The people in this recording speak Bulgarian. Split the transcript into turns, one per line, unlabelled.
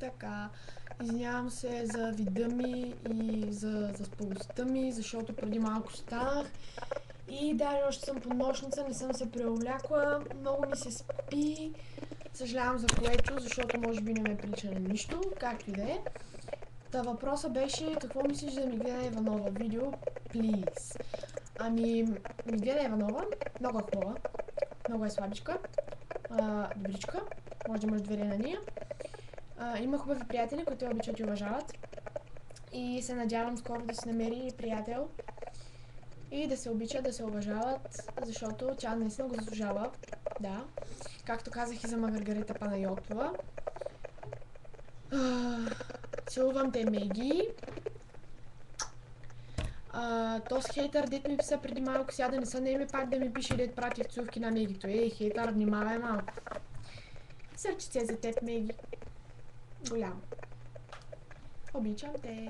Така, извинявам се за вида ми и за заспалостта ми, защото преди малко станах. И даже още съм под нощница, не съм се преоблякла, много ми се спи. Съжалявам за което, защото може би не ме прилича на нищо, както и да е. Та въпросът беше, какво мислиш за Миглена Иванова? Видео, please. Ами, Миглена Иванова, много е хубава, много е слабичка, добричка, може да имаш доверие на нея. Има хубави приятели, които я обичат и уважават. И се надявам скоро да си намери приятел и да се обичат, да се уважават, защото тя наистина го заслужава. Да. Както казах и за Маргарита Панайотова. Целувам те, Меги. Този хейтър, дет ми писа преди малко, сега да не са неми пак да ми пише, дет пратих цувки на Мегито. Ей, хейтър, внимавай малко. Сърчице за теб, Меги. Голямо. Обичам те.